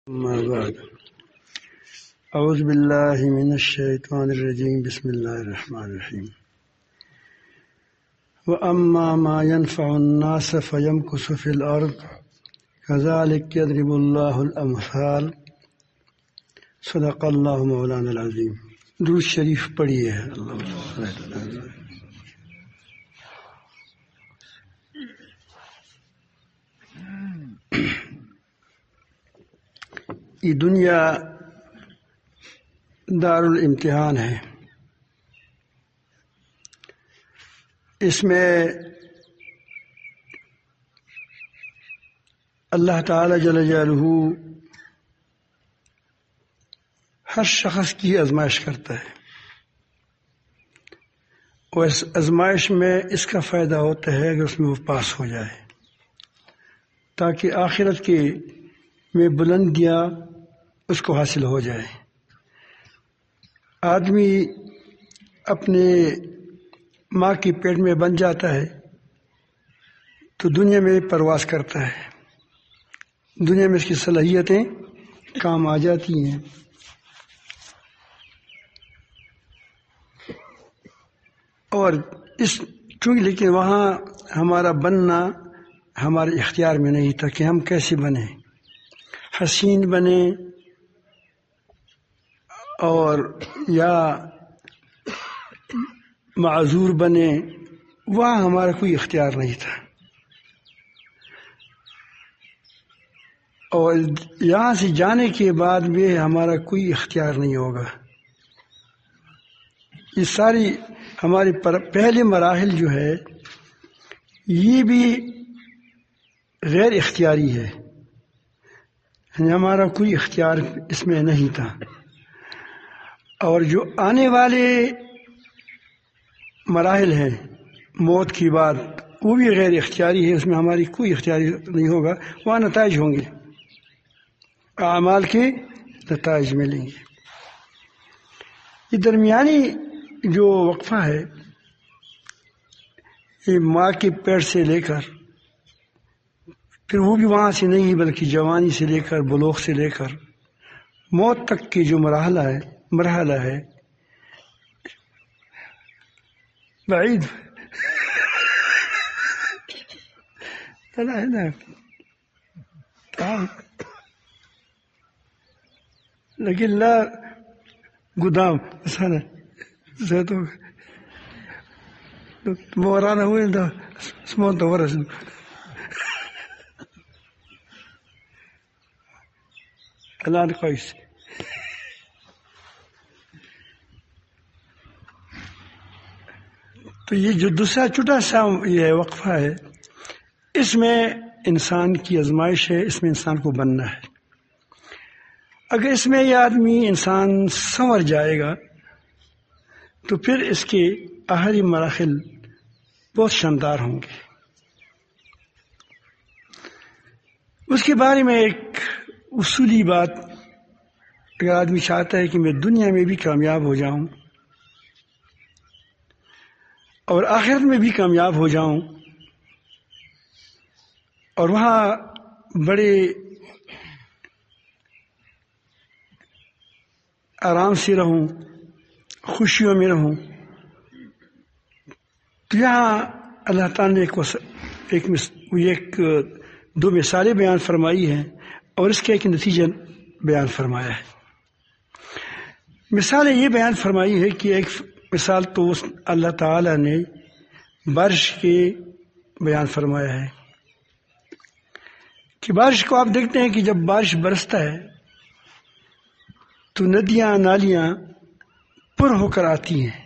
أما بعد أعوذ بالله من الشيطان الرجيم بسم الله الرحمن الرحيم وأما ما ينفع الناس فيمكث في الأرض كذلك يضرب الله الأمثال صدق الله مولانا العظيم. درود شریف پڑھیے یہ دنیا دار الامتحان ہے. اس میں اللہ تعالی جل جلالہ ہر شخص کی آزمائش کرتا ہے اور اس آزمائش میں اس کا فائدہ ہوتا ہے کہ اس میں وہ پاس ہو جائے تاکہ آخرت کے میں بلندیاں اس کو حاصل ہو جائے. آدمی اپنے ماں کے پیٹ میں بن جاتا ہے تو دنیا میں پرواز کرتا ہے، دنیا میں اس کی صلاحیتیں کام آ جاتی ہیں. اور لیکن وہاں ہمارا بننا ہمارے اختیار میں نہیں تھا کہ ہم کیسے بنیں، حسین بنے اور یا معذور بنے، وہاں ہمارا کوئی اختیار نہیں تھا. اور یہاں سے جانے کے بعد بھی ہمارا کوئی اختیار نہیں ہوگا. یہ ساری ہمارے پہلے مراحل جو ہے یہ بھی غیر اختیاری ہے، ہمارا کوئی اختیار اس میں نہیں تھا. اور جو آنے والے مراحل ہیں موت کی بعد وہ بھی غیر اختیاری ہے، اس میں ہماری کوئی اختیاری نہیں ہوگا. وہاں نتائج ہوں گے، اعمال کے نتائج ملیں گے. یہ درمیانی جو وقفہ ہے یہ ماں کے پیٹ سے لے کر پھر وہ بھی وہاں سے نہیں بلکہ جوانی سے لے کر بلوغ سے لے کر موت تک کی جو مرحلہ ہے بعید لیکن لا قدام سنة زيتو مورانا وين ده اسمه ده ورث الآن كويس. تو یہ جو دوسرا چھوٹا سا یہ وقفہ ہے اس میں انسان کی آزمائش ہے، اس میں انسان کو بننا ہے. اگر اس میں یہ آدمی انسان سنور جائے گا تو پھر اس کے آخری مراحل بہت شاندار ہوں گے. اس کے بارے میں ایک اصولی بات، اگر آدمی چاہتا ہے کہ میں دنیا میں بھی کامیاب ہو جاؤں اور آخرت میں بھی کامیاب ہو جاؤں اور وہاں بڑے آرام سے رہوں، خوشیوں میں رہوں، تو یہاں اللہ تعالیٰ نے ایک دو مثالیں بیان فرمائی ہیں اور اس کا ایک نتیجہ بیان فرمایا ہے. مثالیں یہ بیان فرمائی ہے کہ ایک مثال تو اللہ تعالیٰ نے بارش کے بیان فرمایا ہے کہ بارش کو آپ دیکھتے ہیں کہ جب بارش برستا ہے تو ندیاں نالیاں پر ہو کر آتی ہیں.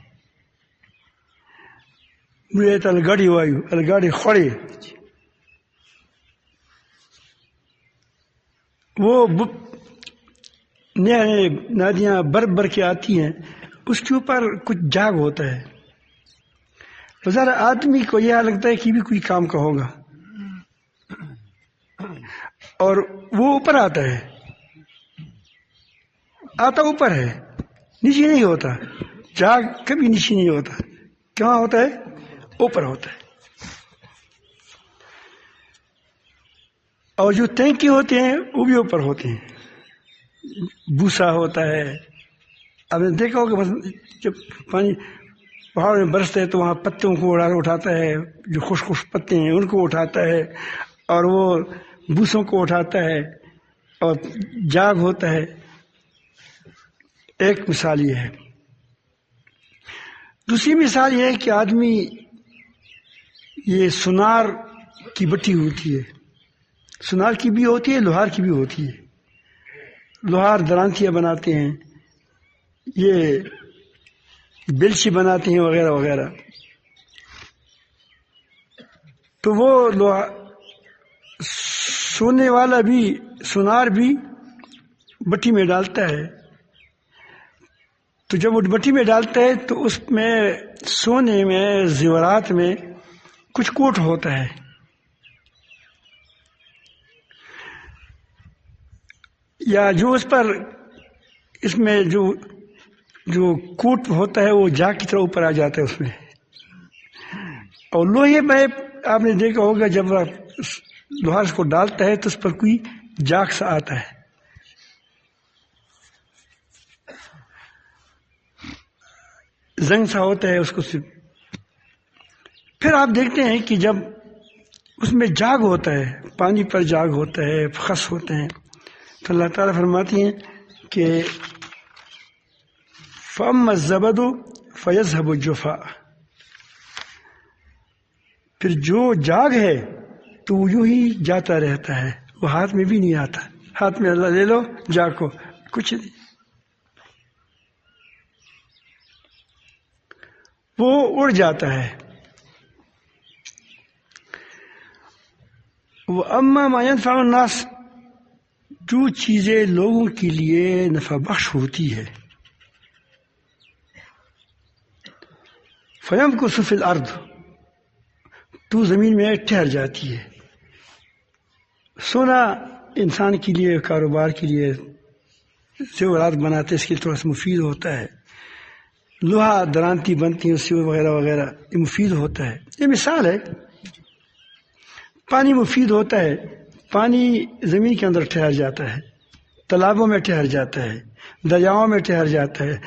الگاڑی وایو الگاڑی خوڑے وہ نئے ندیاں بر کے آتی ہیں، اس کے اوپر کچھ جاگ ہوتا ہے. ذرا آدمی کو یہ لگتا ہے کہ بھی کوئی کام کا ہوگا اور وہ اوپر آتا ہے، آتا اوپر ہے، نیچے نہیں ہوتا. جاگ کبھی نیچے نہیں ہوتا، کہاں ہوتا ہے؟ اوپر ہوتا ہے. اور جو ٹینکی ہوتے ہیں وہ بھی اوپر ہوتے ہیں. بھوسا ہوتا ہے. آپ نے دیکھا ہوگا جب پانی پہاڑوں میں برستا ہے تو وہاں پتوں کو اٹھاتا ہے، جو خشک خشک پتے ہیں ان کو اٹھاتا ہے، اور وہ بوسوں کو اٹھاتا ہے، اور جاگ ہوتا ہے. ایک مثال یہ ہے. دوسری مثال یہ ہے کہ آدمی یہ سونار کی بٹی ہوتی ہے، سونار کی بھی ہوتی ہے، لوہار کی بھی ہوتی ہے. لوہار درانتیاں بناتے ہیں، یہ بلچی بناتے ہیں وغیرہ وغیرہ. تو وہ سونے والا بھی سونار بھی بٹی میں ڈالتا ہے. تو جب وہ بٹی میں ڈالتا ہے تو اس میں سونے میں زیورات میں کچھ کوٹ ہوتا ہے. یا جو اس میں جو کوٹ ہوتا ہے وہ جاگ کی طرح اوپر آ جاتا ہے اس میں. اور لوہے میں آپ نے دیکھا ہوگا جب لوہار کو ڈالتا ہے تو اس پر کوئی جاگ سا آتا ہے. زنگ سا ہوتا ہے اس کو. پھر آپ دیکھتے ہیں کہ جب اس میں جاگ ہوتا ہے، پانی پر جاگ ہوتا ہے، خس ہوتے ہیں، تو اللہ تعالیٰ فرماتی ہیں کہ فَأَمَّا الزَّبَدُ فَيَذْهَبُ الجُّفَاءَ. پھر جو جاگ ہے تو وہ یوں ہی جاتا رہتا ہے، وہ ہاتھ میں بھی نہیں آتا. ہاتھ میں اللہ لے لو جاگ کو، کچھ نہیں، وہ اڑ جاتا ہے. وَأَمَّا مَا يَنْفَعُ النَّاسَ، جو چیزیں لوگوں کے لیے نفع بخش ہوتی ہے، فَيَمْكُثُ فِي الْأَرْضِ، تو زمین میں ٹھہر جاتی ہے. سونا انسان کے لیے، کاروبار کے لیے، زیورات بناتے اس کے لیے تھوڑا سا مفید ہوتا ہے. لوہا درانتی بنتی ہے اس سے وغیرہ وغیرہ، یہ مفید ہوتا ہے. یہ مثال ہے. پانی مفید ہوتا ہے، پانی زمین کے اندر ٹھہر جاتا ہے، تالابوں میں ٹھہر جاتا ہے، دریاؤں میں ٹھہر جاتا ہے.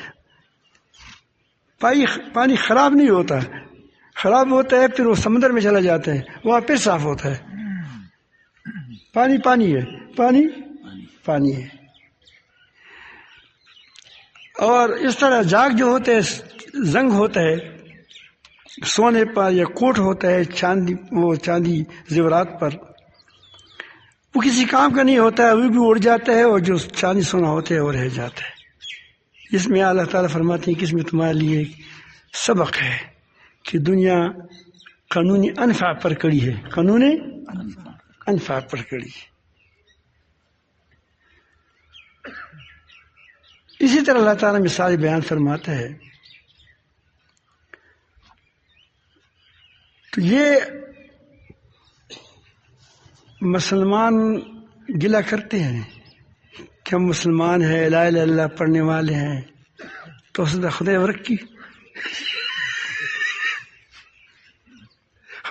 پانی خراب نہیں ہوتا، خراب ہوتا ہے پھر وہ سمندر میں چلا جاتا ہے، وہاں پھر صاف ہوتا ہے. پانی پانی ہے، پانی پانی ہے. اور اس طرح جاگ جو ہوتا ہے، زنگ ہوتا ہے سونے پر، یا کوٹ ہوتا ہے چاندی زیورات پر، وہ کسی کام کا نہیں ہوتا ہے، وہ بھی اڑ جاتا ہے، اور جو چاندی سونا ہوتا ہے وہ رہ جاتا ہے. اس میں اللہ تعالیٰ فرماتے ہیں کہ اس میں تمہارے لیے سبق ہے کہ دنیا قانونی انفع پر کڑی ہے، قانون انفع پر کڑی ہے. اسی طرح اللہ تعالیٰ مثال بیان فرماتا ہے. تو یہ مسلمان گلہ کرتے ہیں کہ ہم مسلمان ہیں، لا الہ الا اللہ پڑھنے والے ہیں، تو خدا ورک کی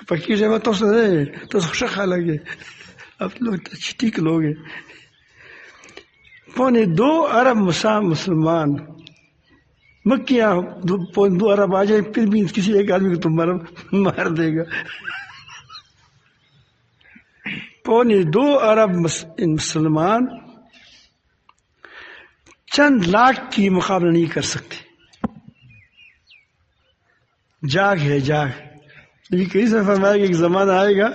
پکی جگہ تو خوشخا لگے. اب لوگ ٹھیک لوگ ہیں. 2 ارب مسلمان مکیاں 2 ارب آ جائے پھر بھی کسی ایک آدمی کو تم مار دے گا. 2 ارب مسلمان چند لاکھ کی مقابلہ نہیں کر سکتے. جاگ ہے جاگ. یہ کئی سے فرمایا کہ ایک زمانہ آئے گا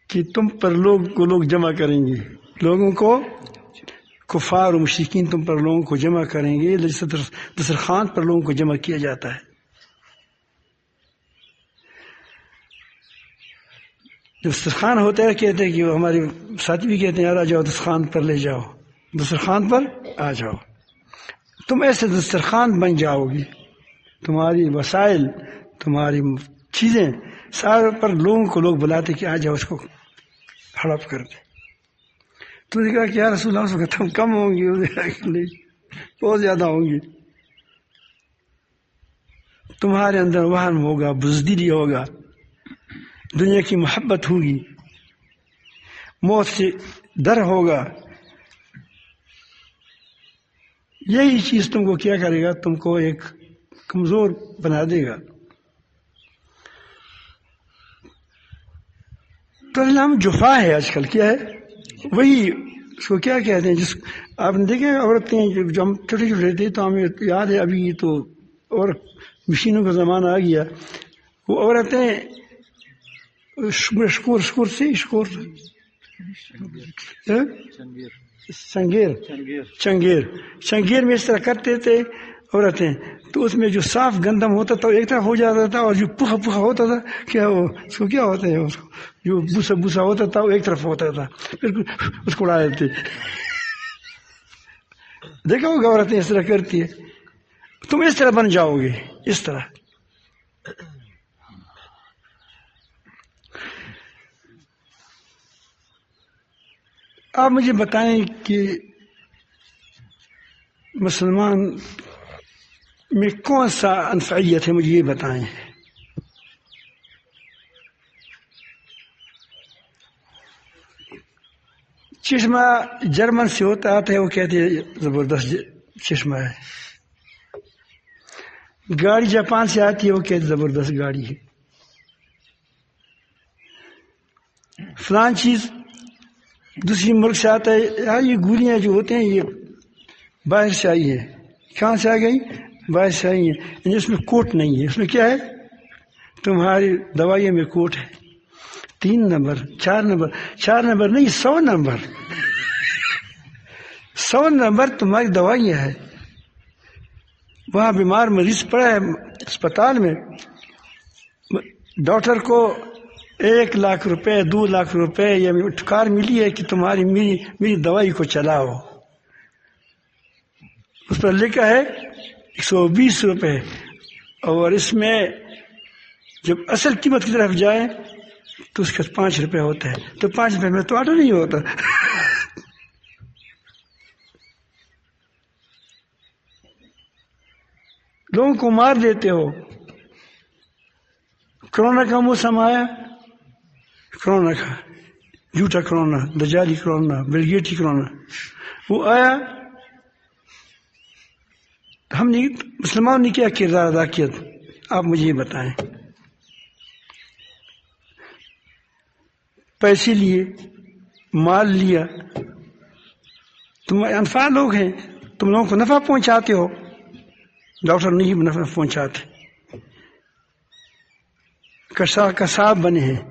کہ تم پر لوگ جمع کریں گے، لوگوں کو، کفار و مشرکین تم پر لوگوں کو جمع کریں گے، دسترخوان پر لوگوں کو جمع کیا جاتا ہے. دسترخوان ہوتا ہے، کہتے ہیں کہ ہمارے ساتھی بھی کہتے ہیں یار آ جاؤ دسترخوان پر لے جاؤ، دسترخوان پر آ جاؤ. تم ایسے دسترخوان بن جاؤ گی، تمہاری وسائل، تمہاری چیزیں سارے پر لوگ بلاتے کہ آ جاؤ اس کو ہڑپ کر دے. تو نے کہا کہ یا رسول اللہ اس وقت کم ہوں گی؟ نہیں، بہت زیادہ ہوں گی. تمہارے اندر وہن ہوگا، بزدلی ہوگا، دنیا کی محبت ہوگی، موت سے ڈر ہوگا، یہی چیز تم کو کیا کرے گا؟ تم کو ایک کمزور بنا دے گا. تو نام جفا ہے آج کل. کیا ہے؟ وہی اس کو کیا کہتے ہیں جس آپ نے دیکھے عورتیں جو ہم چھوٹے چھوٹے تھے تو ہمیں یاد ہے ابھی تو اور مشینوں کا زمانہ آ گیا. وہ عورتیں چنگیر میں اس طرح کرتے تھے عورتیں. تو اس میں جو صاف گندم ہوتا تھا ایک طرف ہو جاتا تھا اور جو پوکھا پوکھا ہوتا تھا کیا وہ اس کو کیا ہوتا ہے اس کو جو بوسا بوسا ہوتا تھا وہ ایک طرف ہوتا تھا پھر اس کو اڑا دیتے. دیکھا ہوگا عورتیں اس طرح کرتی ہے. تم اس طرح بن جاؤ گے اس طرح. آپ مجھے بتائیں کہ مسلمان میں کون سا انفعیت ہے؟ مجھے یہ بتائیں. چشمہ جرمن سے ہوتا آتا ہے وہ کہتے ہیں زبردست چشمہ ہے. گاڑی جاپان سے آتی ہے وہ کہتے زبردست گاڑی ہے. فلان چیز دوسری ملک سے آتا ہے. یار یہ گولیاں جو ہوتے ہیں یہ باہر سے آئی ہے. کہاں سے آ گئی؟ باہر سے آئی ہے. یعنی اس میں کوٹ نہیں ہے. اس میں کیا ہے؟ تمہاری دوائیوں میں کوٹ ہے. 3 نمبر 4 نمبر 4 نمبر نہیں 100 نمبر 100 نمبر تمہاری دوائیاں ہیں. وہاں بیمار مریض پڑا ہے اسپتال میں, ڈاکٹر کو 1 لاکھ روپے 2 لاکھ روپے یا کار ملی ہے کہ تمہاری میری دوائی کو چلاؤ. اس پر لکھا ہے 120 روپے, اور اس میں جب اصل قیمت کی طرف جائے تو اس کا 5 روپے ہوتا ہے. تو 5 روپے میں تو آٹا نہیں ہوتا. لوگوں کو مار دیتے ہو. کرونا کا موسم آیا, کرونا کا جھوٹا کرونا, دجالی کرونا, بلگیٹی کرونا, وہ آیا. ہم نے مسلمانوں نے کیا کردار ادا کیا؟ آپ مجھے یہ بتائیں. پیسے لیے, مال لیا. تم انفع لوگ ہیں, تم لوگوں کو نفع پہنچاتے ہو, ڈاکٹر نہیں نفع پہنچاتے. کساب بنے ہیں.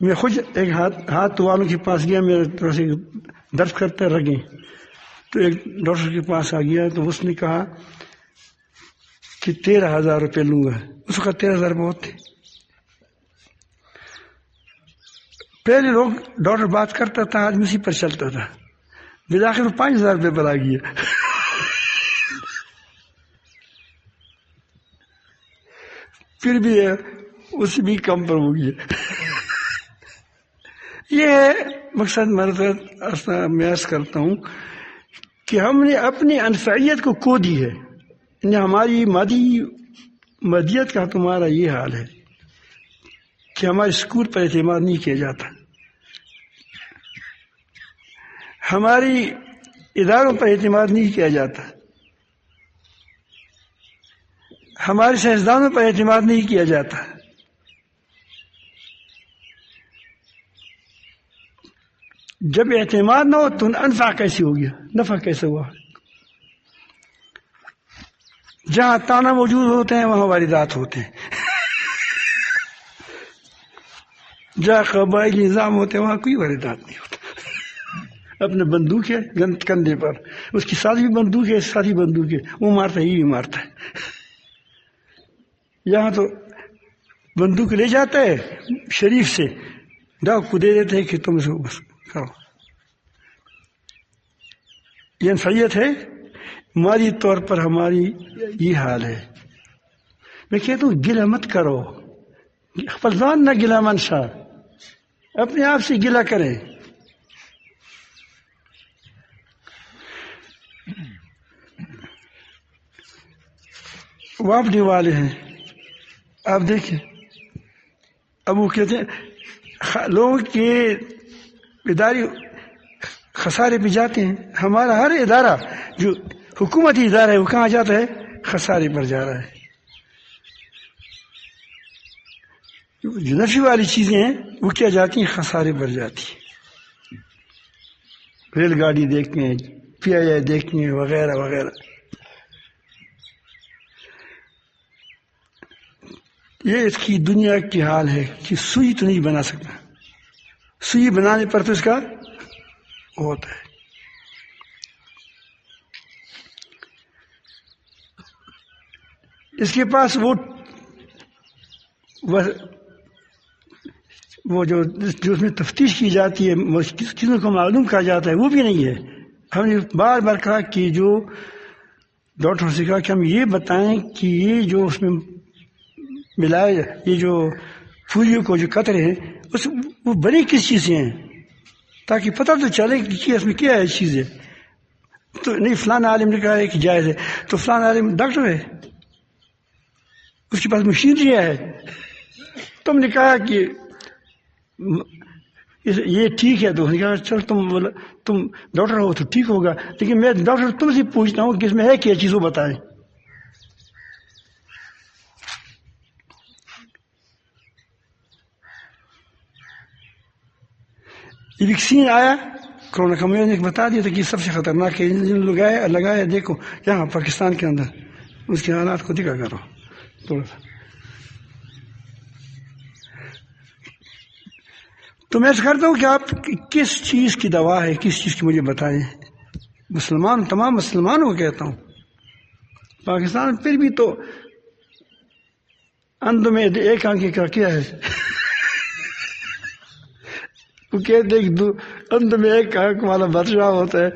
میں خود ایک ہاتھ والوں کے پاس گیا, میرے تھوڑا سے درد کرتے رگیں, تو ایک ڈاکٹر کے پاس آ گیا تو اس نے کہا کہ 13,000 روپے لوں گا. اس کا 13,000 بہت تھے. پہلے لوگ ڈاکٹر بات کرتا تھا, آدمی اسی پر چلتا تھا. بالآخر 5,000 روپے پر آ گیا. پھر بھی اس بھی کم پر ہو گیا. یہ مقصد میں عرض کرتا ہوں کہ ہم نے اپنی انفعیت کو کھو دی ہے. ہماری مادیت کا تمہارا یہ حال ہے کہ ہمارے اسکول پر اعتماد نہیں کیا جاتا, ہماری اداروں پر اعتماد نہیں کیا جاتا, ہمارے سائنسدانوں پر اعتماد نہیں کیا جاتا. جب اعتماد نہ ہو تو انفع کیسے ہو گیا, نفع کیسے ہوا؟ جہاں تانا موجود ہوتے ہیں وہاں واردات ہوتے ہیں, جہاں قبائلی نظام ہوتے ہیں وہاں کوئی واردات نہیں ہوتا. اپنے بندوق ہے کندھے پر, اس کی ساتھ بھی بندوق ہے, ساتھ ہی بندوق ہے, وہ مارتا ہے یہ بھی مارتا ہے. یہاں تو بندوق لے جاتا ہے شریف سے, ڈاک کو دے دیتے ہیں کہ تم اس کو بس کرو. یہ انفعیت ہے. مالی طور پر ہماری یہ حال ہے. میں کہتا ہوں گلہ مت کرو, فلزان نہ گلہ منشا, اپنے آپ سے گلہ کریں. واپڈی والے ہیں, آپ دیکھیں, اب وہ کہتے ہیں لوگوں کی اداری خسارے پہ جاتے ہیں. ہمارا ہر ادارہ جو حکومتی ادارہ ہے وہ کہاں جاتا ہے؟ خسارے پر جا رہا ہے. جو نفع والی چیزیں ہیں وہ کیا جاتی ہیں؟ خسارے پر جاتی ہیں. ریل گاڑی دیکھتے ہیں, PII دیکھتے ہیں, وغیرہ وغیرہ. یہ اس کی دنیا کی حال ہے کہ سوئی تو نہیں بنا سکتا, سوئی بنانے پر تو اس کا ہوتا ہے. اس کے پاس وہ جو اس میں تفتیش کی جاتی ہے, کس چیزوں کو معلوم کہا جاتا ہے, وہ بھی نہیں ہے. ہم نے بار بار کہا کہ جو ڈاکٹر سے کہا کہ ہم یہ بتائیں کہ یہ جو اس میں ملائے, یہ جو پھولیوں کو جو قطرے ہیں وہ بنی کس چیز سے ہیں, تاکہ پتہ تو چلے کہ اس میں کیا ہے چیز ہے. تو نہیں فلاں عالم نے کہا ہے کہ جائز ہے, تو فلاں عالم ڈاکٹر ہے, اس کے پاس مشینری ہے. تم نے کہا کہ یہ ٹھیک ہے, تو کہا چل تم ڈاکٹر ہو تو ٹھیک ہوگا, لیکن میں ڈاکٹر تم سے پوچھتا ہوں کہ اس میں ہے کیا چیز, وہ بتائیں. یہ ویکسین آیا کرونا کا, میں نے بتا دیا تھا کہ سب سے خطرناک ہے. لگایا دیکھو یہاں پاکستان کے اندر, اس کے حالات کو دیکھا کرو تھوڑا سا. تو میں کرتا ہوں کہ آپ کس چیز کی دوا ہے, کس چیز کی مجھے بتائیں. تمام مسلمانوں کو کہتا ہوں, پاکستان پھر بھی تو اندھ میں ایک آنکھ کا کیا ہے, وہ کہتے ہیں کہ اندھ میں ایک آنکھ والا بادشاہ ہوتا ہے,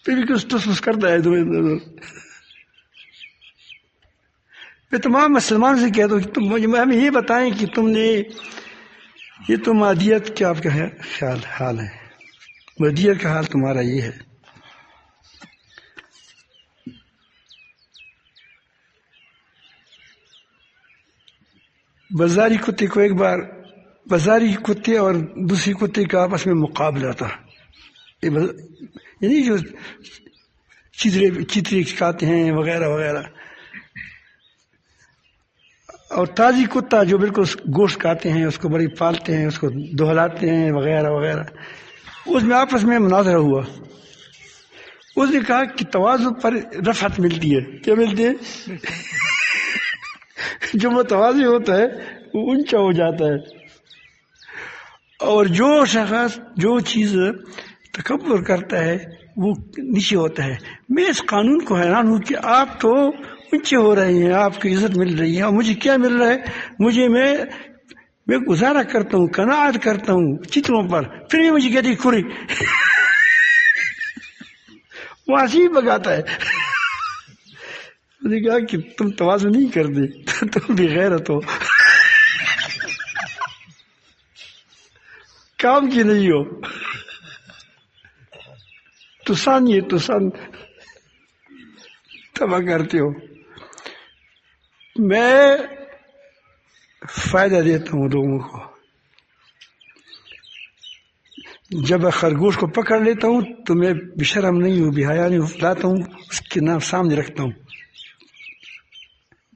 پھر بھی کچھ ٹس کرتا ہے. میں تمام مسلمان سے کہتا ہوں کہ تم مجھے ہمیں یہ بتائیں کہ تم نے یہ تو مادیت کیا آپ کا حال ہے, مادیت کا حال تمہارا یہ ہے. بازاری کتے کو ایک بار, بازاری کتے اور دوسری کتے کا آپس میں مقابلہ تھا. یعنی جو چترے کھاتے ہیں وغیرہ وغیرہ, اور تازی کتا جو بالکل گوشت کھاتے ہیں, اس کو بڑی پالتے ہیں, اس کو دہلاتے ہیں وغیرہ وغیرہ. اس میں آپس میں مناظرہ ہوا. اس نے کہا کہ تواضع پر رفعت ملتی ہے. کیا ملتی ہے؟ جو متواضع ہوتا ہے وہ اونچا ہو جاتا ہے, اور جو شخص جو چیز تکبر کرتا ہے وہ نیچے ہوتا ہے. میں اس قانون کو حیران ہوں کہ آپ تو اونچے ہو رہے ہیں, آپ کی عزت مل رہی ہے, اور مجھے کیا مل رہا ہے؟ میں گزارا کرتا ہوں, قناعت کرتا ہوں چتروں پر, پھر بھی مجھے کہتی کھری. وہ ہنسی بگاتا ہے. میں نے کہا کہ تم تواضع نہیں کرتے, تم بھی غیرت ہو, کام کی نہیں ہو. تو سن تباہ کرتے ہو. میں فائدہ دیتا ہوں لوگوں کو. جب خرگوش کو پکڑ لیتا ہوں تو میں بشرم نہیں ہوں, بحیا نہیں ہوں, لاتا ہوں اس کے نام سامنے رکھتا ہوں,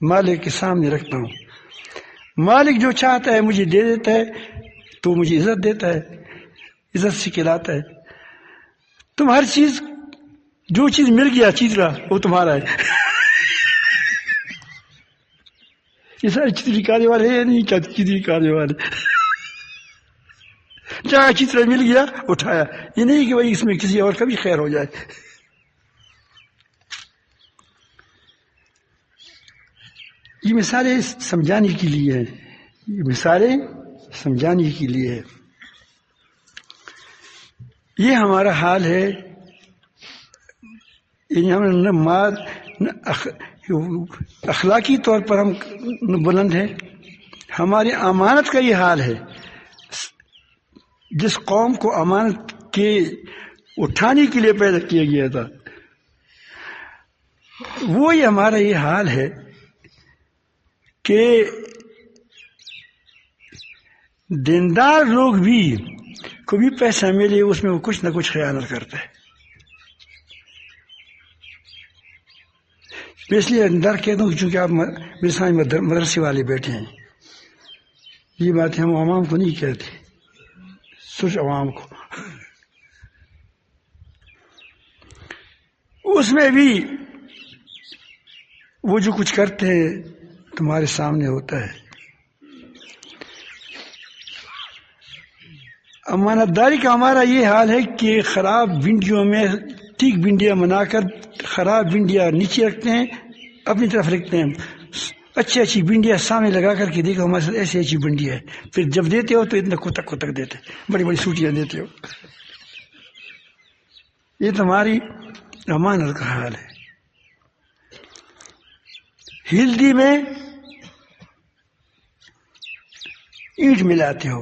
مالک کے سامنے رکھتا ہوں. مالک جو چاہتا ہے مجھے دے دیتا ہے, تو مجھے عزت دیتا ہے, عزت سے کھلاتا ہے. تم ہر چیز, جو چیز مل گیا چیترا وہ تمہارا ہے. یہ سارے چتری کھانے والے ہیں, نہیں چتری کھانے والے. جہاں چترا مل گیا اٹھایا, یہ نہیں کہ بھائی اس میں کسی اور کا بھی خیر ہو جائے. یہ مثالیں سمجھانے کے لیے ہیں, یہ مثالیں سمجھانے کے لیے ہے. یہ ہمارا حال ہے. یعنی ہم اخلاقی طور پر ہم بلند ہیں, ہماری امانت کا یہ حال ہے. جس قوم کو امانت کے اٹھانے کے لیے پیدا کیا گیا تھا, وہی ہمارا یہ حال ہے کہ دیندار لوگ بھی کبھی پیسہ ملے اس میں وہ کچھ نہ کچھ خیانت کرتا ہے. میں اس لیے ڈر کہتا ہوں چونکہ آپ میرے سامنے مدرسے والے بیٹھے ہیں. یہ باتیں ہم عوام کو نہیں کہتے، سوچ عوام کو. اس میں بھی وہ جو کچھ کرتے ہیں تمہارے سامنے ہوتا ہے. امانت داری کا ہمارا یہ حال ہے کہ خراب بھنڈیوں میں ٹھیک بھنڈیاں بنا کر خراب بھنڈیاں نیچے رکھتے ہیں، اپنی طرف رکھتے ہیں. اچھی اچھی بھنڈیاں سامنے لگا کر کے دیکھو ہمارے ساتھ ایسی اچھی بھنڈی ہے، پھر جب دیتے ہو تو اتنا کتک دیتے، بڑی بڑی سوٹیاں دیتے ہو. یہ تمہاری امانت کا حال ہے. ہلدی میں اینٹ ملاتے ہو،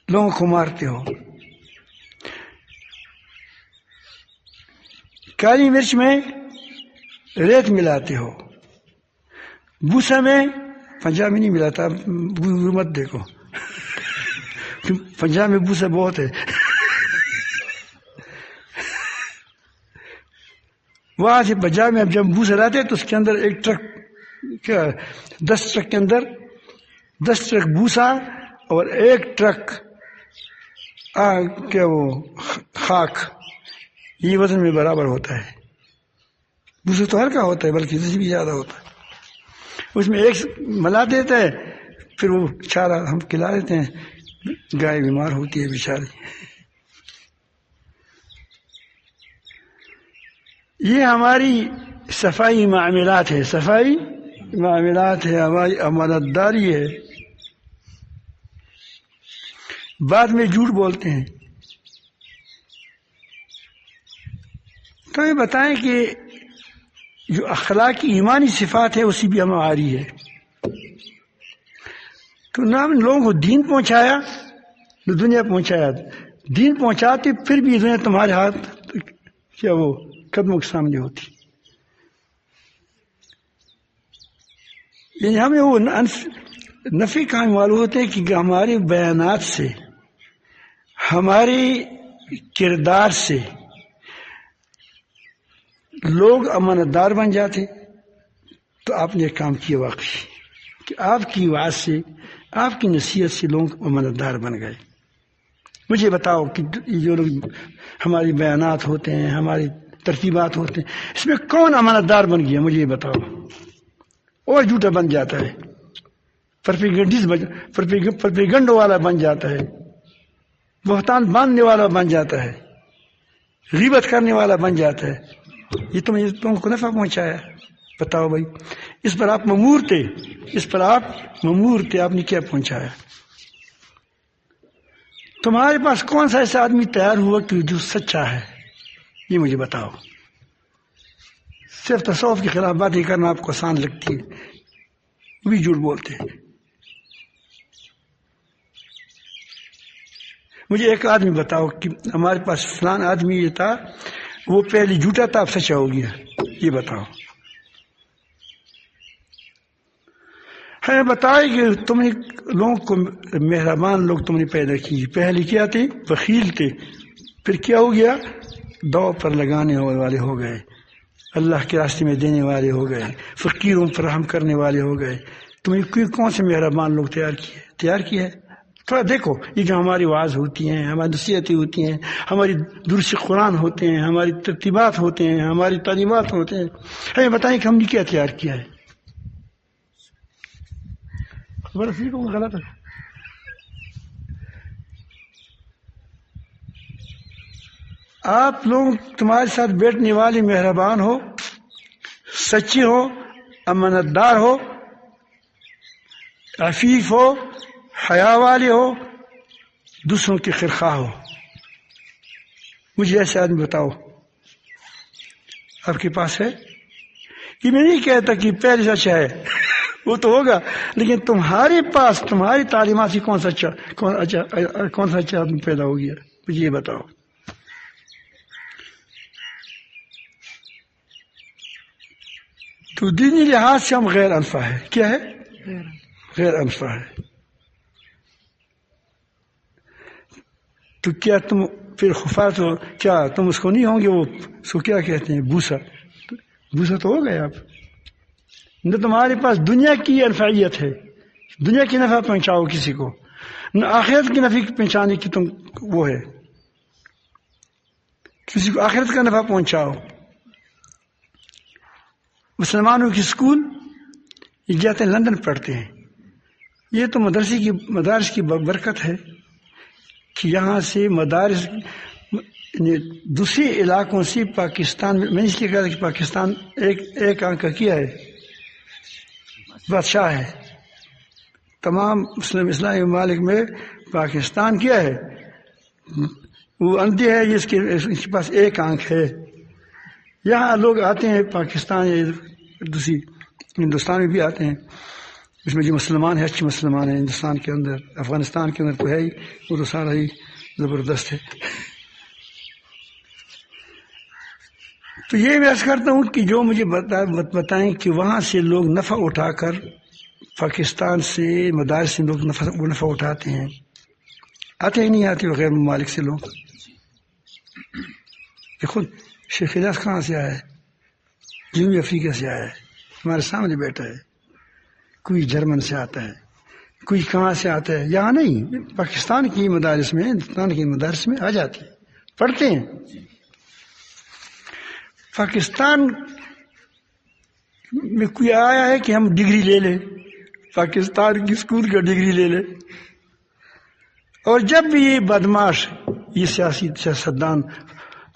لوگوں کو مارتے ہو. کالی مرچ میں ریت ملاتے ہو. بوسا میں پنجاب میں نہیں ملاتا، مت دیکھو پنجاب میں بوسا بہت ہے. وہاں سے پنجاب میں اب جب بوسا لاتے تو اس کے اندر ایک ٹرک، کیا 10 ٹرک کے اندر 10 ٹرک بوسا اور 1 ٹرک کیا وہ خاک، یہ وزن میں برابر ہوتا ہے. بوسا تو ہلکا ہوتا ہے بلکہ اس سے بھی زیادہ ہوتا ہے. اس میں ایک ملا دیتا ہے، پھر وہ چارہ ہم کھلا دیتے ہیں. گائے بیمار ہوتی ہے بیچاری. یہ ہماری صفائی معاملات ہے، صفائی معاملات ہے، ہماری امانت داری ہے. بعد میں جھوٹ بولتے ہیں. تو یہ بتائیں کہ جو اخلاقی ایمانی صفات ہے اسی بھی ہمیں آ رہی ہے. تو نہ ہم لوگوں کو دین پہنچایا نہ دنیا پہنچایا. دین پہنچاتے پھر بھی دنیا تمہارے ہاتھ کیا وہ قدموں کے سامنے ہوتی. یعنی ہمیں وہ نفی کام معلوم ہوتے ہیں کہ ہمارے بیانات سے، ہمارے کردار سے لوگ امانت دار بن جاتے. تو آپ نے ایک کام کیا واقعی کہ آپ کی آواز سے، آپ کی نصیحت سے لوگ امانت دار بن گئے. مجھے بتاؤ کہ جو لوگ ہماری بیانات ہوتے ہیں، ہماری ترتیبات ہوتے ہیں، اس میں کون امانت دار بن گیا؟ مجھے یہ بتاؤ. اور جھوٹا بن جاتا ہے، پرپیگنڈ والا بن جاتا ہے، بہتان باندھنے والا بن جاتا ہے، غیبت کرنے والا بن جاتا ہے. یہ تم کو نفع پہنچایا؟ بتاؤ بھائی. اس پر آپ مامور تھے، اس پر آپ مامور تھے، آپ نے کیا پہنچایا؟ تمہارے پاس کون سا ایسا آدمی تیار ہوا کہ جو سچا ہے؟ یہ مجھے بتاؤ. صرف تصوف کے خلاف باتیں کرنا آپ کو آسان لگتی ہے، وہ بھی جھوٹ بولتے ہیں. مجھے ایک آدمی بتاؤ کہ ہمارے پاس فلان آدمی یہ تھا، وہ پہلے جھوٹا تھا اب سچا ہو گیا. یہ بتاؤ. ہمیں بتائے کہ تم نے لوگوں کو مہربان لوگ تم نے پیدا کیے. پہلے کیا تھے؟ بخیل تھے. پھر کیا ہو گیا؟ دو پر لگانے والے ہو گئے، اللہ کے راستے میں دینے والے ہو گئے، فقیروں پر رحم کرنے والے ہو گئے. تم نے کون سے مہربان لوگ تیار کیے ہے؟ تھوڑا دیکھو. یہ جو ہماری وعظ ہوتی ہیں، ہماری نصیحتیں ہوتی ہیں، ہماری درس قرآن ہوتے ہیں، ہماری ترتیبات ہوتے ہیں، ہماری تعلیمات ہوتے ہیں، ہمیں بتائیں کہ ہم نے کیا تیار کیا ہے. غلط ہے. آپ لوگ تمہارے ساتھ بیٹھنے والے مہربان ہو، سچے ہو، امانت دار ہو، عفیف ہو، حیا والے ہو، دوسروں کے خیرخواہ ہو. مجھے ایسے آدمی بتاؤ آپ کے پاس ہے. یہ میں نہیں کہتا کہ پہلے سے اچھا ہے، وہ تو ہوگا، لیکن تمہارے پاس تمہاری تعلیمات سے کون سا اچھا آدمی پیدا ہو گیا؟ مجھے یہ بتاؤ. تو دینی لحاظ سے ہم غیر انفع ہے. کیا ہے؟ غیر انفع ہے. تو کیا تم پھر خفا تو کیا تم اس کو نہیں ہوں گے وہ اس کو کیا کہتے ہیں بوسا تو ہو گئے آپ نہ تمہارے پاس دنیا کی انفعیت ہے دنیا کی نفع پہنچاؤ کسی کو نہ آخرت کی نفع پہنچانے کی تم وہ ہے کسی کو آخرت کا نفع پہنچاؤ مسلمانوں کی اسکول یہ جاتے ہیں لندن پڑھتے ہیں یہ تو مدارس کی برکت ہے کہ یہاں سے مدارس دوسرے علاقوں سے پاکستان میں اس لیے کہا کہ پاکستان ایک آنکھ کا کیا ہے بادشاہ ہے تمام اسلامی ممالک میں پاکستان کیا ہے وہ اندھے ہے اس کے پاس ایک آنکھ ہے یہاں لوگ آتے ہیں پاکستان یا دوسری ہندوستان میں بھی آتے ہیں اس میں جو مسلمان ہیں اچھے مسلمان ہیں ہندوستان کے اندر افغانستان کے اندر تو ہے ہی وہ تو سارا ہی زبردست ہے تو یہ میں عرض کرتا ہوں کہ جو مجھے بتائیں کہ وہاں سے لوگ نفع اٹھا کر پاکستان سے مدارس سے لوگ نفع اٹھاتے ہیں آتے ہی نہیں آتے غیر ممالک سے لوگ کہ خود شیخ الیاس کہاں سے آیا ہے جنوبی افریقہ سے آیا ہے ہمارے سامنے بیٹھا ہے کوئی جرمن سے آتا ہے کوئی کہاں سے آتا ہے یہاں نہیں پاکستان کی مدارس میں ہندوستان کی مدارس میں آ جاتے ہیں پڑھتے ہیں پاکستان میں کوئی آیا ہے کہ ہم ڈگری لے لیں پاکستان کی اسکول کا ڈگری لے لیں اور جب بھی یہ بدماش یہ سیاسی سیاستدان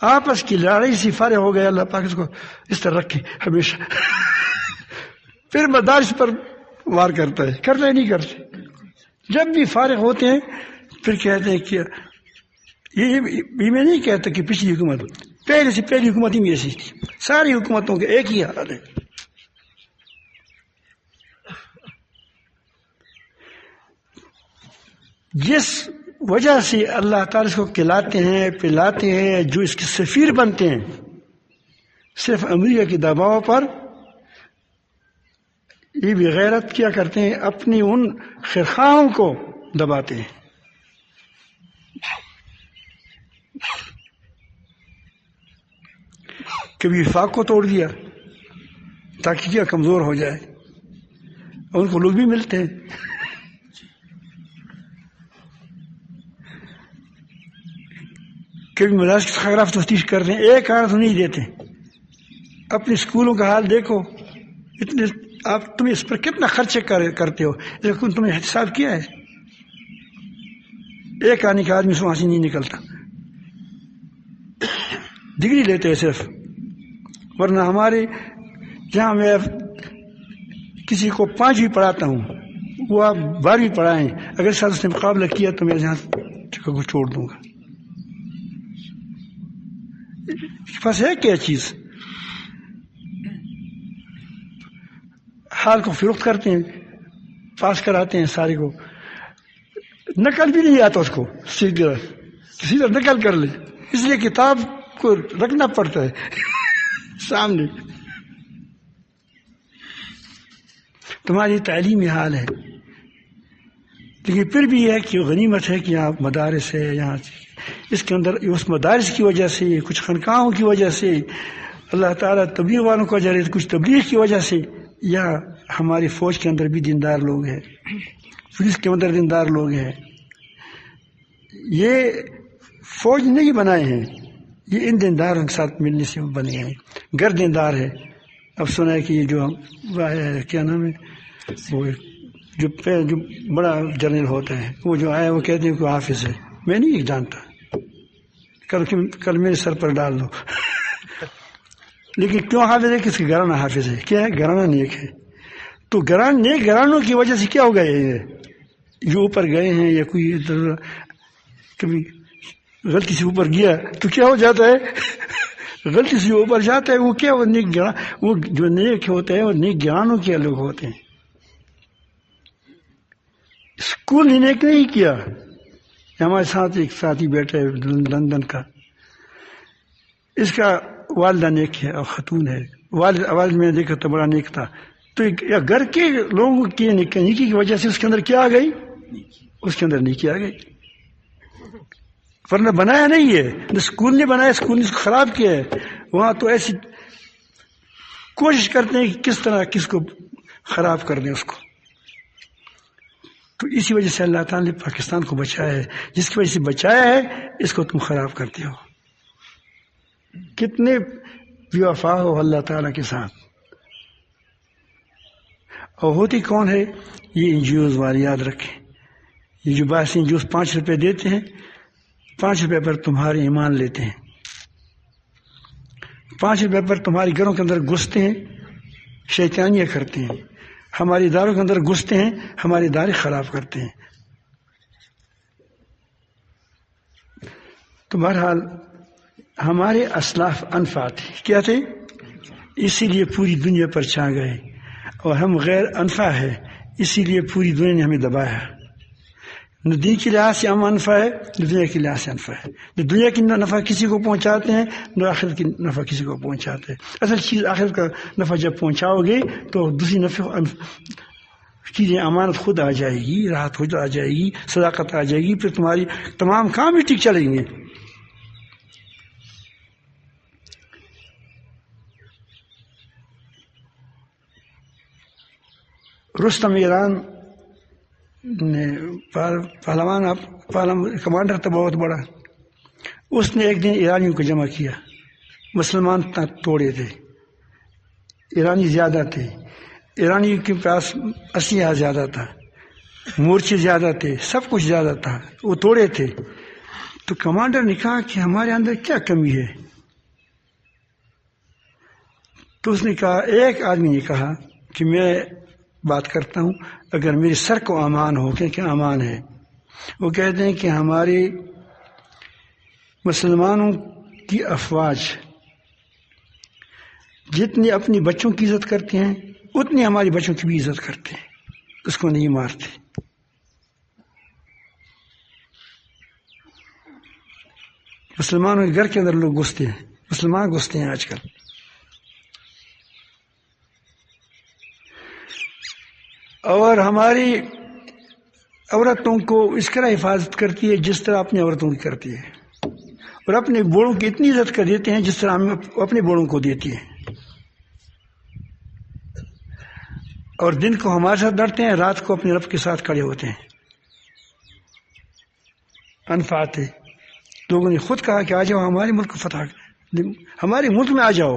آپس کی لڑائی سے فارغ ہو گئے اللہ پاک اس کو اس طرح رکھے ہمیشہ پھر مدارس پر وار کرتا ہے نہیں کرتے جب بھی فارغ ہوتے ہیں پھر کہتے ہیں کہ یہ میں نہیں کہتا کہ پچھلی حکومت پہلے سے پہلی حکومت ہی ایسی تھی ساری حکومتوں کے ایک ہی حال ہے جس وجہ سے اللہ تعالیٰ اس کو کھلاتے ہیں پلاتے ہیں جو اس کے سفیر بنتے ہیں صرف امریکہ کے دباؤ پر یہ بھی غیرت کیا کرتے ہیں اپنی ان خرخاؤں کو دباتے ہیں کبھی وفاق کو توڑ دیا تاکہ کیا کمزور ہو جائے اور ان کو لوگ بھی ملتے ہیں کبھی مدارس کے خلاف تفتیش کرتے ہیں ایک کارت نہیں دیتے اپنے اسکولوں کا حال دیکھو اتنے تم اس پر کتنا خرچے کرتے ہو لیکن تم نے حساب کیا ہے ایک آنے کا آدمی وہاں سے نہیں نکلتا ڈگری لیتے ہیں صرف ورنہ ہمارے جہاں میں کسی کو 5ویں پڑھاتا ہوں وہ آپ 12ویں پڑھائیں اگر ساتھ اس نے مقابلہ کیا تو میں یہاں کو چھوڑ دوں گا بس ہے کیا چیز حال کو فروخت کرتے ہیں پاس کراتے ہیں سارے کو نقل بھی نہیں آتا اس کو سیدھا نقل کر لے اس لیے کتاب کو رکھنا پڑتا ہے سامنے تمہاری تعلیمی حال ہے لیکن پھر بھی یہ ہے کہ غنیمت ہے کہ یہاں مدارس ہے یہاں اس کے اندر اس مدارس کی وجہ سے کچھ خانقاہوں کی وجہ سے اللہ تعالیٰ تبلیغ والوں کو اجر کچھ تبلیغ کی وجہ سے یا ہماری فوج کے اندر بھی دیندار لوگ ہیں پولیس کے اندر دیندار لوگ ہیں یہ فوج نہیں بنائے ہیں یہ ان دینداروں کے ساتھ ملنے سے بنے ہیں گر دیندار ہے اب سنا ہے کہ یہ جو کیا نام ہے وہ جو بڑا جنرل ہوتا ہے وہ جو آیا وہ کہتے ہیں کہ حافظ ہے میں نہیں جانتا کل میرے سر پر ڈال دو لیکن کیوں حافظ ہے کس کے گھرانہ حافظ ہے کیا ہے گھرانہ نیک ہے تو نیک گھرانوں کی وجہ سے کیا ہو گئے یہ جو اوپر گئے ہیں یا کوئی ادھر کبھی غلطی سے اوپر گیا تو کیا ہو جاتا ہے غلطی سے اوپر جاتا ہے وہ کیا وہ جو نیک ہوتے ہیں وہ نیک گھرانوں کے لوگ ہوتے ہیں اسکول نے نیک نہیں کیا ہمارے ساتھ ایک ساتھی بیٹھا ہے لندن کا اس کا والدہ نیک ہے اور خاتون ہے والد میں نے دیکھا تو بڑا نیک تھا تو گھر کے لوگوں کی نیکی کی وجہ سے اس کے اندر کیا آ گئی اس کے اندر نیکی آ گئی ورنہ بنایا نہیں ہے، اسکول نے بنایا، اسکول نے اس کو خراب کیا ہے. وہاں تو ایسی کوشش کرتے ہیں کہ کس طرح کس کو خراب کر دیں اس کو. تو اسی وجہ سے اللہ تعالیٰ نے پاکستان کو بچایا ہے. جس کی وجہ سے بچایا ہے اس کو تم خراب کرتے ہو. کتنے بے وفا ہو اللہ تعالیٰ کے ساتھ. اور ہوتی کون ہے؟ یہ این جی اوز والے، یاد رکھیں. یہ جو باعث این جی اوز 5 روپے دیتے ہیں، 5 روپے پر تمہارے ایمان لیتے ہیں، 5 روپے پر تمہارے گھروں کے اندر گھستے ہیں، شیطانیاں کرتے ہیں، ہمارے اداروں کے اندر گھستے ہیں، ہمارے ادارے خراب کرتے ہیں. تو بہرحال ہمارے اسلاف انفع تھے، کیا تھے؟ اسی لیے پوری دنیا پر چھا گئے. اور ہم غیر انفع ہے، اسی لیے پوری دنیا نے ہمیں دبایا. نہ دین کے لحاظ سے ہم انفع ہے، نہ دنیا کے لحاظ سے انفع ہے. نہ دنیا کی نفع کسی کو پہنچاتے ہیں، نہ آخرت کی نفع کسی کو پہنچاتے ہیں. اصل چیز آخرت کا نفع جب پہنچاؤ گے تو دوسری نفع چیزیں، امانت خود آ جائے گی، راحت خود آ جائے گی، صداقت آ جائے گی، پھر تمہاری تمام کام بھی ٹھیک چلیں گے. رستم ایران نے پہلوان کمانڈر تھا بہت بڑا. اس نے ایک دن ایرانیوں کو جمع کیا. مسلمان توڑے تھے، ایرانی زیادہ تھے، ایرانیوں کے پاس اسلحہ زیادہ تھا، مورچے زیادہ تھے، سب کچھ زیادہ تھا، وہ توڑے تھے. تو کمانڈر نے کہا کہ ہمارے اندر کیا کمی ہے؟ تو اس نے کہا، ایک آدمی نے کہا کہ میں بات کرتا ہوں اگر میرے سر کو امان ہو، کہ امان ہے. وہ کہتے ہیں کہ ہمارے مسلمانوں کی افواج جتنی اپنی بچوں کی عزت کرتے ہیں اتنی ہماری بچوں کی بھی عزت کرتے ہیں، اس کو نہیں مارتے. مسلمانوں کے گھر کے اندر لوگ گھستے ہیں، مسلمان گھستے ہیں آج کل. اور ہماری عورتوں کو اس طرح حفاظت کرتی ہے جس طرح اپنی عورتوں کی کرتی ہے، اور اپنے بوڑھوں کی اتنی عزت کر دیتے ہیں جس طرح ہم اپنے بوڑھوں کو دیتی ہیں. اور دن کو ہمارے ساتھ لڑتے ہیں، رات کو اپنے رب کے ساتھ کھڑے ہوتے ہیں. انفع تھے. لوگوں نے خود کہا کہ آ جاؤ ہمارے ملک کو فتح، ہمارے ملک میں آ جاؤ.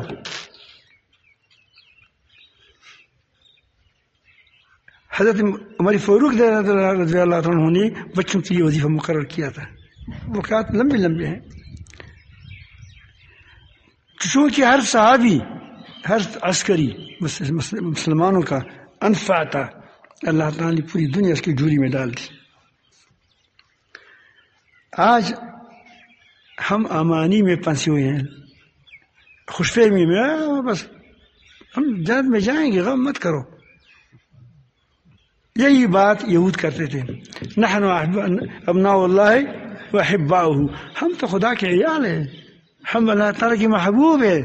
حضرت عمر فاروق رضی اللہ عنہ نے بچوں کے لیے وظیفہ مقرر کیا تھا. وقات لمبے لمبے ہیں. چونکہ ہر صحابی، ہر عسکری مسلمانوں کا انفع تھا، اللہ تعالیٰ نے پوری دنیا اس کی جولی میں ڈال دی. آج ہم امانی میں پھنسے ہوئے ہیں، خوش فہمی میں، بس ہم جنت میں جائیں گے، غم مت کرو. یہی بات یہود کرتے تھے. نحن ابناء اللہ واحباؤہ، ہم تو خدا کے عیال ہیں، ہم اللہ تعالیٰ کے محبوب ہیں.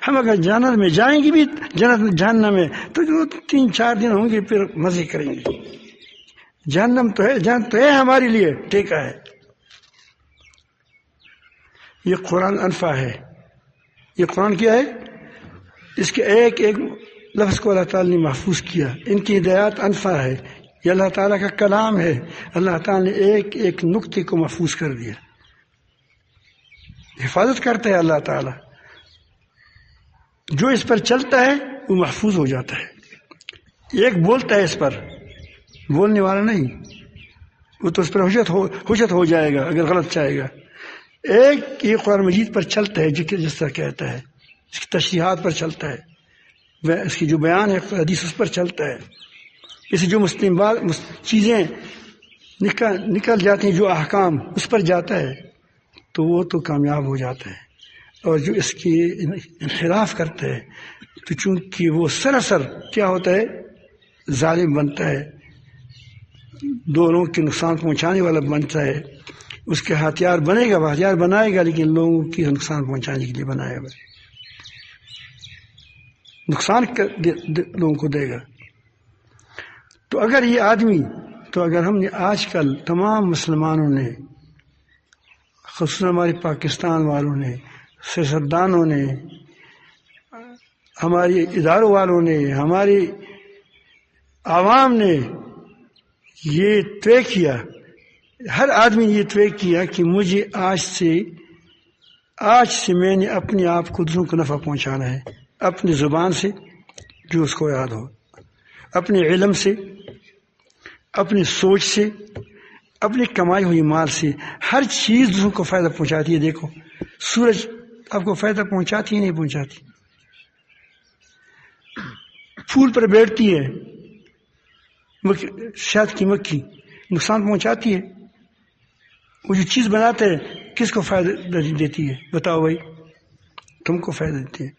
ہم اگر جنت میں جائیں گے بھی، جہنم میں تو جو 3-4 دن ہوں گے پھر مزے کریں گے. جہنم تو ہے، جنت تو ہے ہمارے لیے، ٹھیکہ ہے. یہ قرآن انفع ہے. یہ قرآن کیا ہے؟ اس کے ایک ایک لفظ کو اللہ تعالیٰ نے محفوظ کیا. ان کی ہدایات انفع ہے. یہ اللہ تعالیٰ کا کلام ہے. اللہ تعالیٰ نے ایک ایک نقطے کو محفوظ کر دیا. حفاظت کرتا ہے اللہ تعالیٰ. جو اس پر چلتا ہے وہ محفوظ ہو جاتا ہے. ایک بولتا ہے اس پر، بولنے والا نہیں، وہ تو اس پر حجت ہو جائے گا اگر غلط چاہے گا. ایک یہ قرآن مجید پر چلتا ہے، جس طرح کہتا ہے، اس کی تشریحات پر چلتا ہے، اس کی جو بیان ہے حدیث اس پر چلتا ہے. اسے جو چیزیں نکل جاتی ہیں، جو احکام اس پر جاتا ہے تو وہ تو کامیاب ہو جاتا ہے. اور جو اس کی انحراف کرتا ہے تو چونکہ وہ سراسر کیا ہوتا ہے، ظالم بنتا ہے، دونوں کے نقصان پہنچانے والا بنتا ہے. اس کے ہتھیار بنے گا، وہ ہتھیار بنائے گا لیکن لوگوں کی نقصان پہنچانے کے لیے بنائے گا، نقصان لوگوں کو دے گا. تو اگر یہ آدمی، تو اگر ہم نے آج کل تمام مسلمانوں نے، خصوصاً ہمارے پاکستان والوں نے، سیاستدانوں نے، ہمارے اداروں والوں نے، ہماری عوام نے یہ طے کیا، ہر آدمی نے یہ طے کیا کہ مجھے آج سے میں نے اپنے آپ کو دوسروں کو نفع پہنچانا ہے، اپنی زبان سے جو اس کو یاد ہو، اپنے علم سے، اپنی سوچ سے، اپنی کمائی ہوئی مال سے، ہر چیز دوسروں کو فائدہ پہنچاتی ہے۔ دیکھو سورج آپ کو فائدہ پہنچاتی ہے نہیں پہنچاتی؟ پھول پر بیٹھتی ہے شہد کی مکھی، نقصان پہنچاتی ہے؟ وہ جو چیز بناتے ہیں کس کو فائدہ دیتی ہے؟ بتاؤ بھائی، تم کو فائدہ دیتی ہے۔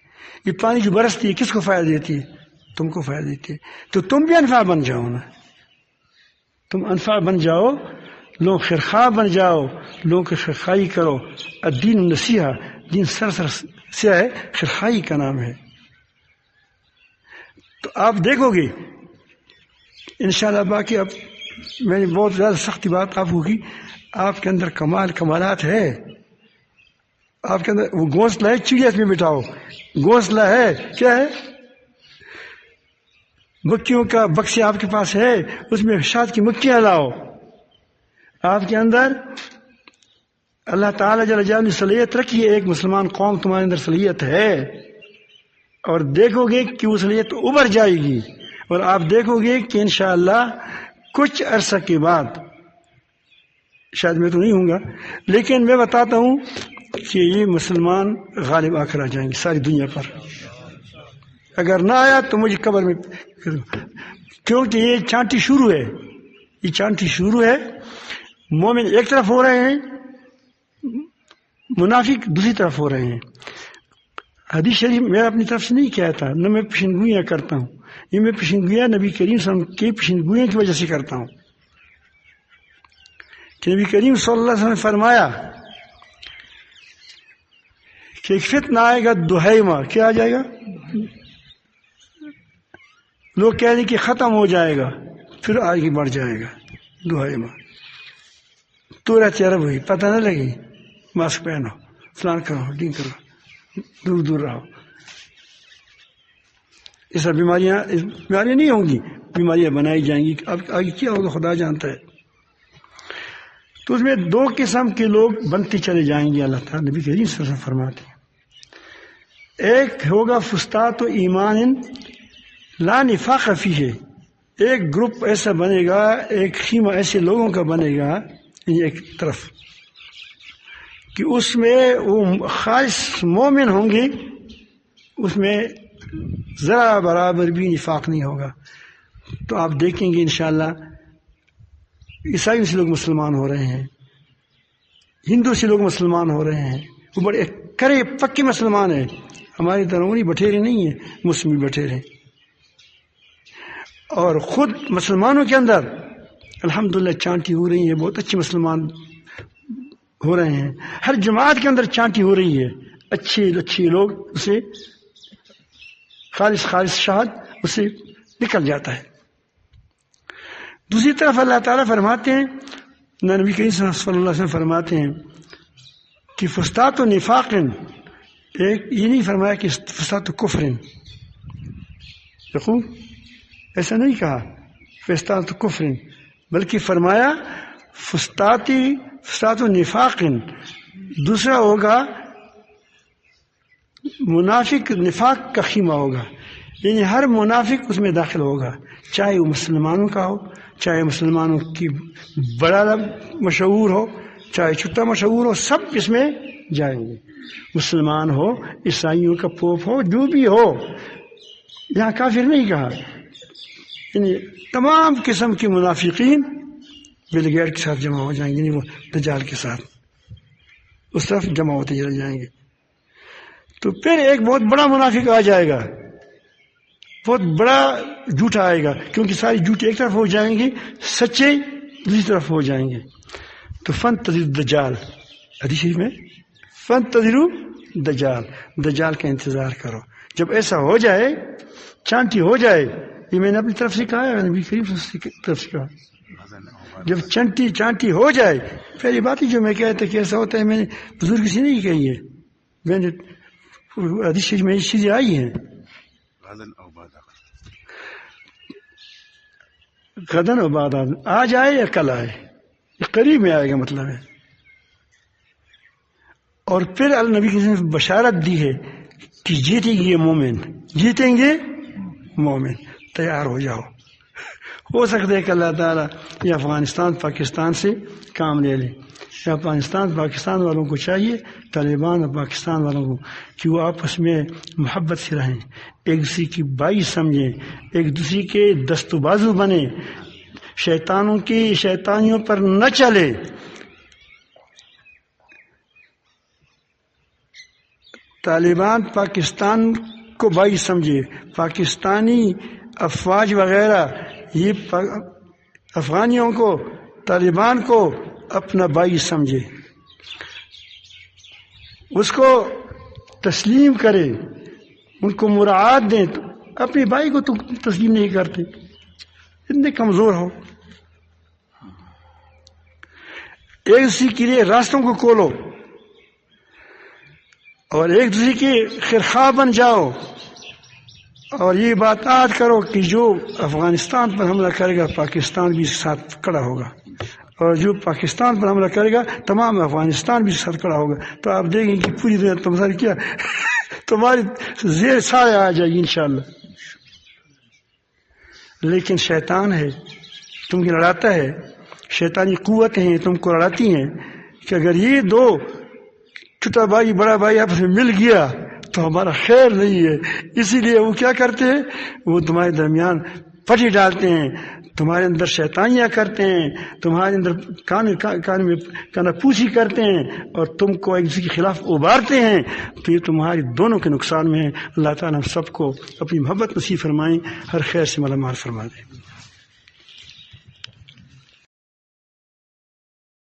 یہ پانی جو برستی ہے کس کو فائدہ دیتی ہے؟ تم کو فائدہ دیتی ہے۔ تو تم بھی انفع بن جاؤ نا، تم انفع بن جاؤ، لوگ خیرخواہ بن جاؤ، لوگوں کی خیرخواہی کرو۔ الدین نصیحہ، دین سر سے ہے، خیرخواہی کا نام ہے۔ تو آپ دیکھو گے انشاءاللہ۔ باقی اب میں نے بہت زیادہ سختی بات آپ کو کی، آپ کے اندر کمالات ہے، آپ کے اندر وہ گھونسلہ ہے، چڑیا میں بٹھاؤ، گھونسلہ ہے، کیا ہے؟ مکھیوں کا بکسے آپ کے پاس ہے، اس میں شہد کی مکھیاں لاؤ۔ آپ کے اندر اللہ تعالیٰ جل جلالہ نے صلاحیت رکھی ہے، ایک مسلمان قوم تمہارے اندر صلاحیت ہے، اور دیکھو گے کہ وہ صلاحیت ابھر جائے گی، اور آپ دیکھو گے کہ انشاءاللہ کچھ عرصہ کے بعد، شاید میں تو نہیں ہوں گا لیکن میں بتاتا ہوں کہ یہ مسلمان غالب آ کر آ جائیں گے ساری دنیا پر۔ اگر نہ آیا تو مجھے قبر میں، کیونکہ یہ چانٹی شروع ہے، یہ چانٹی شروع ہے۔ مومن ایک طرف ہو رہے ہیں، منافق دوسری طرف ہو رہے ہیں۔ حدیث شریف میں اپنی طرف سے نہیں کہتا، نہ میں پیشن کرتا ہوں، یہ میں پیشن گویا نبی کریم صلی اللہ علیہ وسلم کے پیشن گوئیوں کی وجہ سے کرتا ہوں کہ نبی کریم صلی اللہ علیہ وسلم نے فرمایا کہ ایک فتنہ آئے گا دہیمہ، کیا آ جائے گا؟ لوگ کہہ رہے کہ ختم ہو جائے گا، پھر آگے بڑھ جائے گا دہیمہ۔ تو رہتے عرب ہوئی، پتہ نہ لگی، ماسک پہنو، فلان کرو، ڈین کرو، دور دور رہو۔ اس طرح بیماریاں نہیں ہوں گی، بیماریاں بنائی جائیں گی۔ اب آگے کیا ہوگا خدا جانتا ہے۔ تو اس میں دو قسم کے لوگ بنتے چلے جائیں گے، اللہ تعالیٰ نبی کریم صلی اللہ علیہ وسلم فرماتے ہیں۔ ایک ہوگا فسطاط ایمان لا نفاق فیہ، ایک گروپ ایسا بنے گا، ایک خیمہ ایسے لوگوں کا بنے گا، ایک طرف کہ اس میں وہ خالص مومن ہوں گے، اس میں ذرا برابر بھی نفاق نہیں ہوگا۔ تو آپ دیکھیں گے انشاءاللہ عیسائیوں سے لوگ مسلمان ہو رہے ہیں، ہندو سے لوگ مسلمان ہو رہے ہیں، وہ بڑے کرے پکے مسلمان ہیں، ہماری طرح بٹھیرے نہیں ہیں، مسلم بٹھیرے۔ اور خود مسلمانوں کے اندر الحمدللہ چانٹی ہو رہی ہے، بہت اچھے مسلمان ہو رہے ہیں، ہر جماعت کے اندر چانٹی ہو رہی ہے، اچھے لوگ اسے خالص شہاد اسے نکل جاتا ہے۔ دوسری طرف اللہ تعالیٰ فرماتے ہیں، نبی کریم صلی اللہ علیہ وسلم فرماتے ہیں کہ فسطاط و نفاق، ایک یہ نہیں فرمایا کہ فسطاط و کفر، دیکھو ایسا نہیں کہا فسطاط و کفر، بلکہ فرمایا فسطاط و نفاق۔ دوسرا ہوگا منافق، نفاق کا خیمہ ہوگا، یعنی ہر منافق اس میں داخل ہوگا، چاہے وہ مسلمانوں کا ہو، چاہے مسلمانوں کی بڑا مشہور ہو، چاہے چھوٹا مشہور ہو، سب اس میں جائیں گے، مسلمان ہو، عیسائیوں کا پوپ ہو، جو بھی ہو، یہاں کافر نہیں کہا، یعنی تمام قسم کے منافقین بل گیٹ کے ساتھ جمع ہو جائیں گے، یعنی وہ دجال کے ساتھ اس طرف جمع ہوتے چلے جائیں گے۔ تو پھر ایک بہت بڑا منافق آ جائے گا، بہت بڑا جھوٹا آئے گا، کیونکہ ساری جھوٹے ایک طرف ہو جائیں گے، سچے دوسری طرف ہو جائیں گے۔ تو فانتظروا الدجال، حدیث شریف میں فانتظروا دجال کا انتظار کرو۔ جب ایسا ہو جائے، چانٹی ہو جائے، یہ میں نے اپنی طرف سے کہا ہے، نبی کریم صلی اللہ علیہ وسلم کی طرف سے کہا، جب چنٹی چانٹی ہو جائے، پہلی بات ہی جو میں کہتا کہ ایسا ہوتا ہے، میں نے بزرگ کسی نہیں کہی ہے، میں نے حدیث شریف میں یہ چیزیں آئی ہیں، غدن و بعد آج آئے یا کل آئے، یہ قریب میں آئے گا مطلب ہے۔ اور پھر النبی کی بشارت دی ہے کہ جیتیں گے مومن، جیتیں گے مومن، تیار ہو جاؤ۔ ہو سکتا ہے کہ اللہ تعالیٰ یہ افغانستان پاکستان سے کام لے لے، یا افغانستان پاکستان والوں کو چاہیے، طالبان اور پاکستان والوں کو، کہ وہ آپس میں محبت سے رہیں، ایک دوسرے کی بائی سمجھیں، ایک دوسرے کے دست و بازو بنیں، شیطانوں کی شیطانیوں پر نہ چلے۔ طالبان پاکستان کو بائی سمجھے، پاکستانی افواج وغیرہ یہ افغانیوں کو، طالبان کو اپنا بھائی سمجھے، اس کو تسلیم کرے، ان کو مراعات دیں۔ تو اپنے بھائی کو تو تسلیم نہیں کرتے، اتنے کمزور ہو۔ ایک دوسرے کے لیے راستوں کو کھولو اور ایک دوسرے کے خیرخواہ بن جاؤ، اور یہ بات یاد کرو کہ جو افغانستان پر حملہ کرے گا پاکستان بھی اس کے ساتھ کھڑا ہوگا، اور جو پاکستان پر حملہ کرے گا تمام افغانستان بھی اس کے ساتھ کھڑا ہوگا۔ تو آپ دیکھیں کہ پوری دنیا تمہاری کیا تمہاری زیر سایہ آ جائے گی انشاءاللہ۔ لیکن شیطان ہے، تم کو لڑاتا ہے، شیطانی قوتیں ہیں تم کو لڑاتی ہیں کہ اگر یہ دو چھوٹا بھائی بڑا بھائی آپس میں مل گیا تو ہمارا خیر نہیں ہے، اسی لیے وہ کیا کرتے ہیں، وہ تمہارے درمیان پٹی ڈالتے ہیں، تمہارے اندر شیطانیاں کرتے ہیں، تمہارے اندر کان میں کانپوسی کرتے ہیں، اور تم کو ایک دوسرے کے خلاف ابھارتے ہیں۔ تو یہ تمہاری دونوں کے نقصان میں ہے۔ اللہ تعالیٰ ہم سب کو اپنی محبت نصیب فرمائیں، ہر خیر سے مالا مال فرما دیں۔